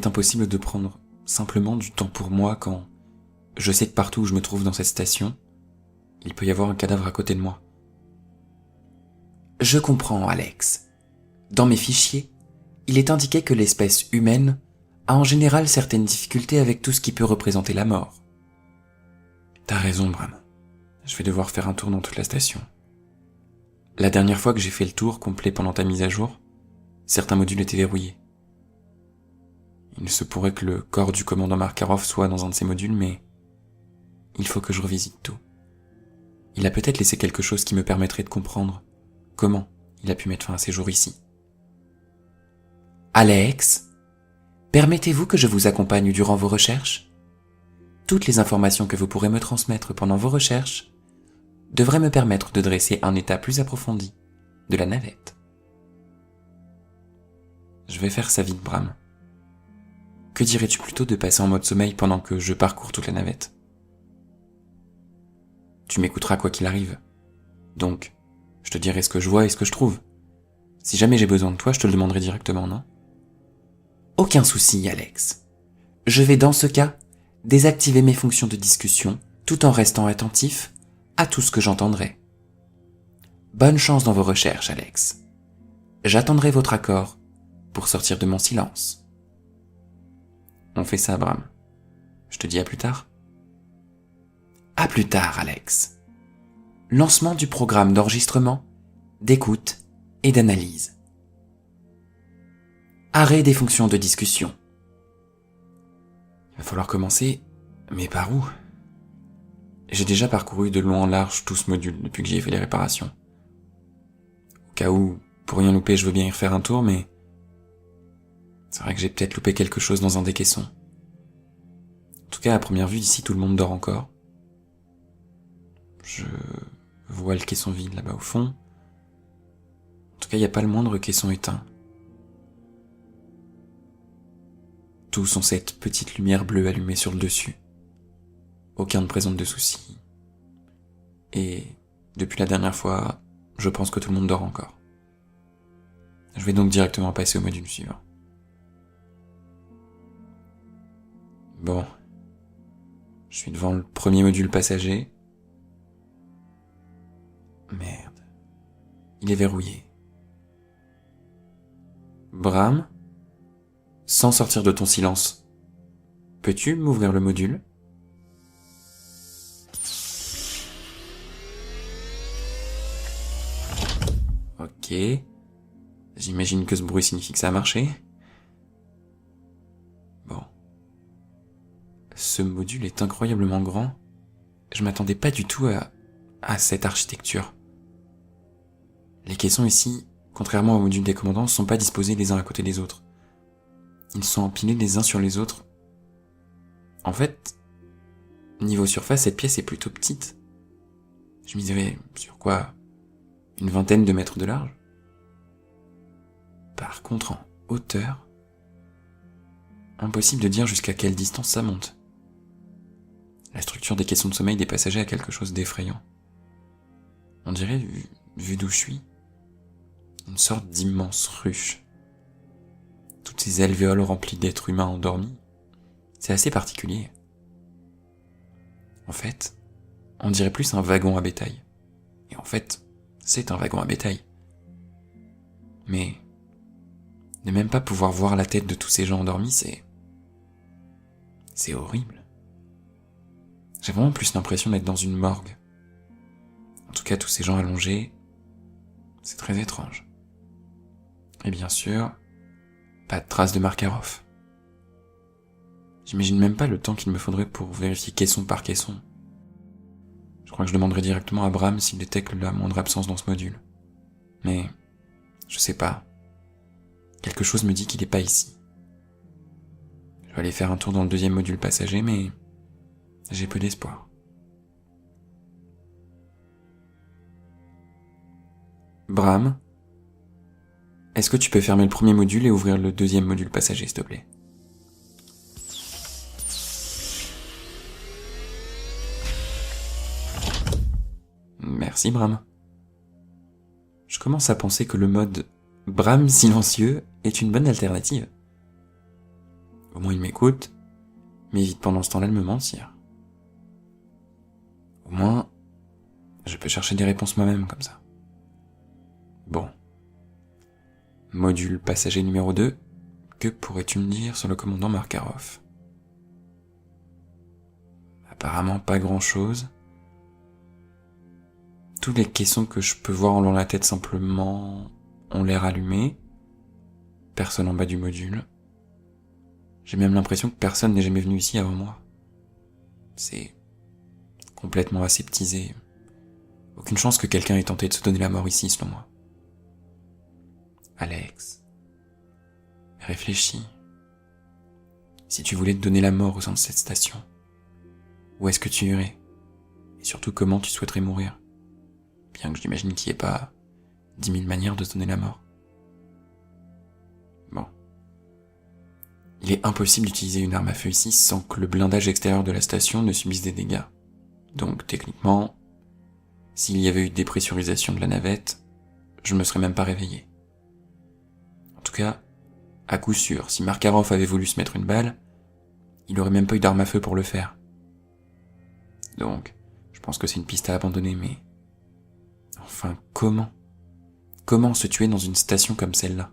m'est impossible de prendre simplement du temps pour moi quand je sais que partout où je me trouve dans cette station, il peut y avoir un cadavre à côté de moi. Je comprends, Alex. Dans mes fichiers, il est indiqué que l'espèce humaine a en général certaines difficultés avec tout ce qui peut représenter la mort. T'as raison, Bram. Je vais devoir faire un tour dans toute la station. La dernière fois que j'ai fait le tour complet pendant ta mise à jour, certains modules étaient verrouillés. Il se pourrait que le corps du commandant Makarov soit dans un de ces modules, mais il faut que je revisite tout. Il a peut-être laissé quelque chose qui me permettrait de comprendre comment il a pu mettre fin à ses jours ici. Alex, permettez-vous que je vous accompagne durant vos recherches ? Toutes les informations que vous pourrez me transmettre pendant vos recherches devraient me permettre de dresser un état plus approfondi de la navette. Je vais faire ça vite, Bram. Que dirais-tu plutôt de passer en mode sommeil pendant que je parcours toute la navette ? Tu m'écouteras quoi qu'il arrive. Donc, je te dirai ce que je vois et ce que je trouve. Si jamais j'ai besoin de toi, je te le demanderai directement, non ? Aucun souci, Alex. Je vais dans ce cas désactiver mes fonctions de discussion tout en restant attentif à tout ce que j'entendrai. Bonne chance dans vos recherches, Alex. J'attendrai votre accord pour sortir de mon silence. On fait ça, Bram. Je te dis à plus tard. À plus tard, Alex. Lancement du programme d'enregistrement, d'écoute et d'analyse. Arrêt des fonctions de discussion. Il va falloir commencer, mais par où ? J'ai déjà parcouru de long en large tout ce module depuis que j'y ai fait les réparations. Au cas où, pour rien louper, je veux bien y refaire un tour, mais c'est vrai que j'ai peut-être loupé quelque chose dans un des caissons. En tout cas, à première vue, ici, tout le monde dort encore. Je vois le caisson vide là-bas au fond. En tout cas, il n'y a pas le moindre caisson éteint. Tous ont cette petite lumière bleue allumée sur le dessus. Aucun ne présente de soucis. Et depuis la dernière fois, je pense que tout le monde dort encore. Je vais donc directement passer au module suivant. Bon. Je suis devant le premier module passager. Merde. Il est verrouillé. Bram ? Sans sortir de ton silence, peux-tu m'ouvrir le module ? Ok. J'imagine que ce bruit signifie que ça a marché. Bon. Ce module est incroyablement grand. Je m'attendais pas du tout à cette architecture. Les caissons ici, contrairement au module des commandants, ne sont pas disposés les uns à côté des autres. Ils sont empilés les uns sur les autres. En fait, niveau surface, cette pièce est plutôt petite. Je miserais sur quoi ? Une vingtaine de mètres de large. Par contre, en hauteur, impossible de dire jusqu'à quelle distance ça monte. La structure des caissons de sommeil des passagers a quelque chose d'effrayant. On dirait, vu d'où je suis, une sorte d'immense ruche. Toutes ces alvéoles remplies d'êtres humains endormis, c'est assez particulier. En fait, on dirait plus un wagon à bétail. Et en fait, c'est un wagon à bétail. Mais ne même pas pouvoir voir la tête de tous ces gens endormis, c'est horrible. J'ai vraiment plus l'impression d'être dans une morgue. En tout cas, tous ces gens allongés, c'est très étrange. Et bien sûr, pas de traces de Makarov. J'imagine même pas le temps qu'il me faudrait pour vérifier caisson par caisson. Je crois que je demanderai directement à Bram s'il détecte la moindre absence dans ce module. Mais, je sais pas. Quelque chose me dit qu'il est pas ici. Je vais aller faire un tour dans le deuxième module passager, mais j'ai peu d'espoir. Bram, est-ce que tu peux fermer le premier module et ouvrir le deuxième module passager, s'il te plaît ? Merci, Bram. Je commence à penser que le mode Bram silencieux est une bonne alternative. Au moins il m'écoute, mais évite pendant ce temps-là de me mentir. Au moins, je peux chercher des réponses moi-même comme ça. Bon. Module passager numéro 2, que pourrais-tu me dire sur le commandant Makarov ? Apparemment pas grand-chose. Tous les caissons que je peux voir en levant la tête simplement ont l'air allumés. Personne en bas du module. J'ai même l'impression que personne n'est jamais venu ici avant moi. C'est complètement aseptisé. Aucune chance que quelqu'un ait tenté de se donner la mort ici, selon moi. Alex, réfléchis. Si tu voulais te donner la mort au sein de cette station, où est-ce que tu irais ? Et surtout, comment tu souhaiterais mourir ? Bien que j'imagine qu'il n'y ait pas 10 000 manières de se donner la mort. Bon. Il est impossible d'utiliser une arme à feu ici sans que le blindage extérieur de la station ne subisse des dégâts. Donc, techniquement, s'il y avait eu dépressurisation de la navette, je ne me serais même pas réveillé. En tout cas, à coup sûr, si Makarov avait voulu se mettre une balle, il aurait même pas eu d'arme à feu pour le faire. Donc, je pense que c'est une piste à abandonner, mais... Enfin, comment ? Comment se tuer dans une station comme celle-là ?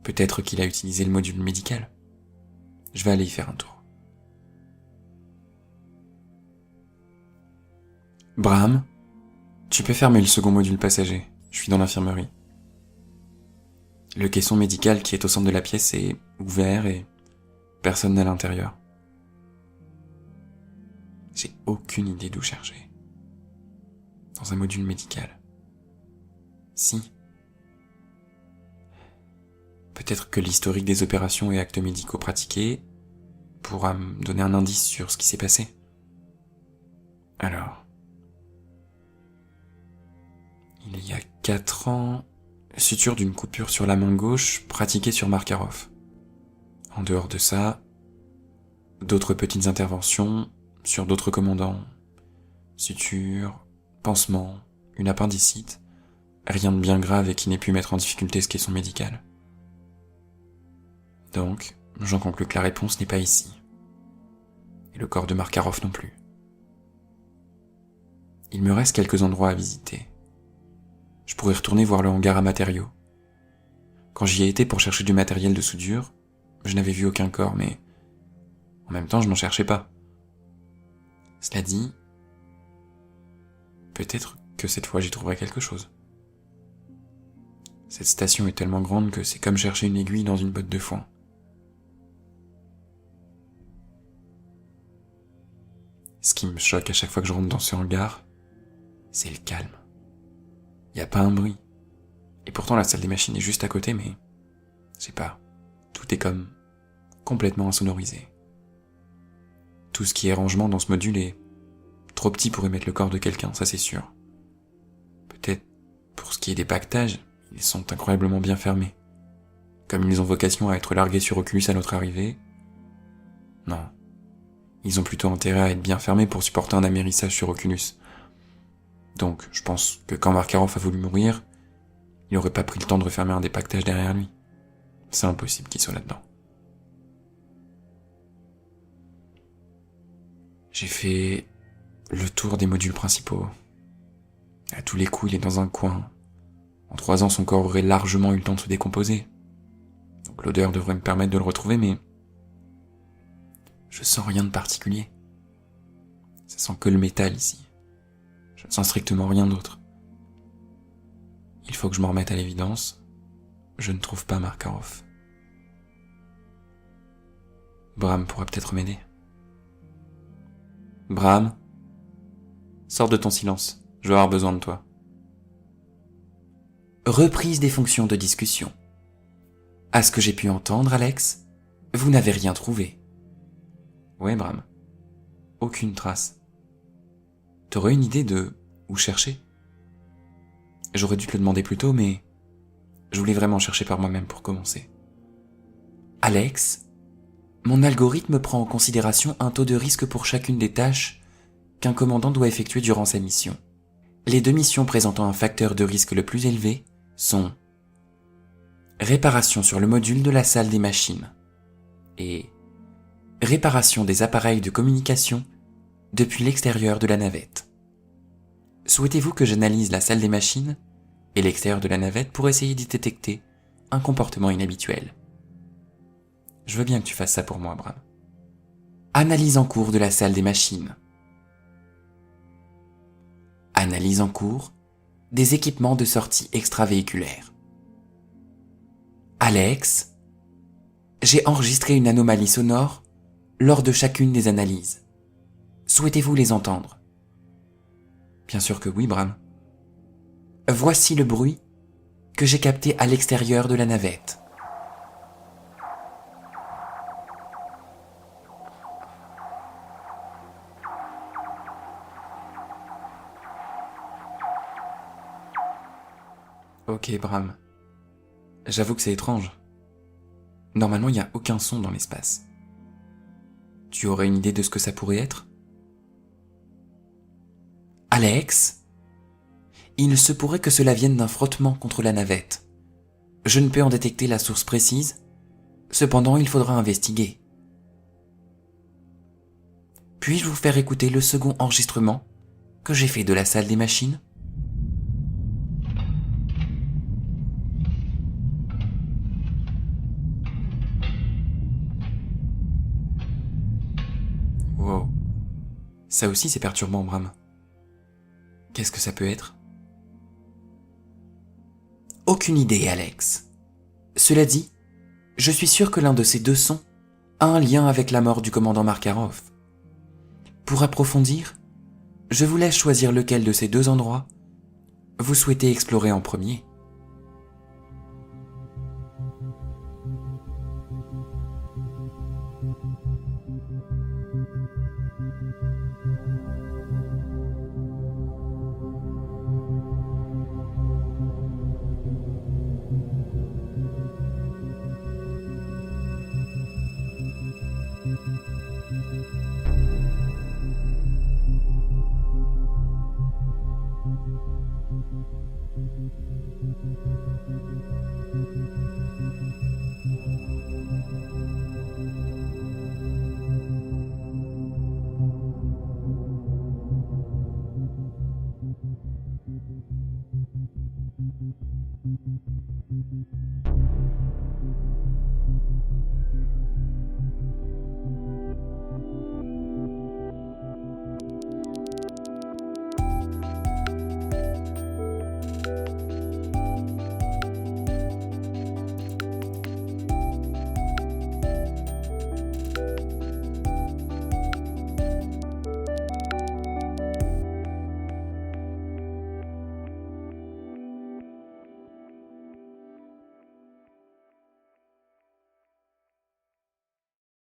Peut-être qu'il a utilisé le module médical. Je vais aller y faire un tour. Bram, tu peux fermer le second module passager. Je suis dans l'infirmerie. Le caisson médical qui est au centre de la pièce est ouvert et personne n'est à l'intérieur. J'ai aucune idée d'où chercher. Dans un module médical. Si. Peut-être que l'historique des opérations et actes médicaux pratiqués pourra me donner un indice sur ce qui s'est passé. Alors, il y a 4 ans, suture d'une coupure sur la main gauche pratiquée sur Makarov. En dehors de ça, d'autres petites interventions sur d'autres commandants. Suture, pansement, une appendicite, rien de bien grave et qui n'ait pu mettre en difficulté ce caisson médical. Donc, j'en conclus que la réponse n'est pas ici. Et le corps de Makarov non plus. Il me reste quelques endroits à visiter. Je pourrais retourner voir le hangar à matériaux. Quand j'y ai été pour chercher du matériel de soudure, je n'avais vu aucun corps, mais en même temps je n'en cherchais pas. Cela dit, peut-être que cette fois j'y trouverai quelque chose. Cette station est tellement grande que c'est comme chercher une aiguille dans une botte de foin. Ce qui me choque à chaque fois que je rentre dans ce hangar, c'est le calme. Y a pas un bruit. Et pourtant la salle des machines est juste à côté, mais je sais pas, tout est comme complètement insonorisé. Tout ce qui est rangement dans ce module est trop petit pour y mettre le corps de quelqu'un, ça c'est sûr. Peut-être pour ce qui est des paquetages, ils sont incroyablement bien fermés. Comme ils ont vocation à être largués sur Oculus à notre arrivée. Non. Ils ont plutôt intérêt à être bien fermés pour supporter un amérissage sur Oculus. Donc, je pense que quand Makarov a voulu mourir, il aurait pas pris le temps de refermer un des paquetages derrière lui. C'est impossible qu'il soit là-dedans. J'ai fait le tour des modules principaux. À tous les coups, il est dans un coin. En 3 ans, son corps aurait largement eu le temps de se décomposer. Donc l'odeur devrait me permettre de le retrouver, mais je sens rien de particulier. Ça sent que le métal ici. Je ne sens strictement rien d'autre. Il faut que je m'en remette à l'évidence. Je ne trouve pas Makarov. Bram pourra peut-être m'aider. Bram, sors de ton silence. Je vais avoir besoin de toi. Reprise des fonctions de discussion. À ce que j'ai pu entendre, Alex, vous n'avez rien trouvé. Ouais, Bram. Aucune trace. T'aurais une idée de où chercher ? J'aurais dû te le demander plus tôt, mais je voulais vraiment chercher par moi-même pour commencer. Alex, mon algorithme prend en considération un taux de risque pour chacune des tâches qu'un commandant doit effectuer durant sa mission. Les 2 missions présentant un facteur de risque le plus élevé sont réparation sur le module de la salle des machines, et réparation des appareils de communication depuis l'extérieur de la navette. Souhaitez-vous que j'analyse la salle des machines et l'extérieur de la navette pour essayer d'y détecter un comportement inhabituel? Je veux bien que tu fasses ça pour moi, Bram. Analyse en cours de la salle des machines. Analyse en cours des équipements de sortie extravéhiculaire. Alex, j'ai enregistré une anomalie sonore lors de chacune des analyses. Souhaitez-vous les entendre? Bien sûr que oui, Bram. Voici le bruit que j'ai capté à l'extérieur de la navette. Ok, Bram. J'avoue que c'est étrange. Normalement, il n'y a aucun son dans l'espace. Tu aurais une idée de ce que ça pourrait être? Alex, il se pourrait que cela vienne d'un frottement contre la navette. Je ne peux en détecter la source précise, cependant il faudra investiguer. Puis-je vous faire écouter le second enregistrement que j'ai fait de la salle des machines? Wow. Ça aussi c'est perturbant, Bram. Qu'est-ce que ça peut être? Aucune idée, Alex. Cela dit, je suis sûr que l'un de ces deux sons a un lien avec la mort du commandant Makarov. Pour approfondir, je vous laisse choisir lequel de ces deux endroits vous souhaitez explorer en premier.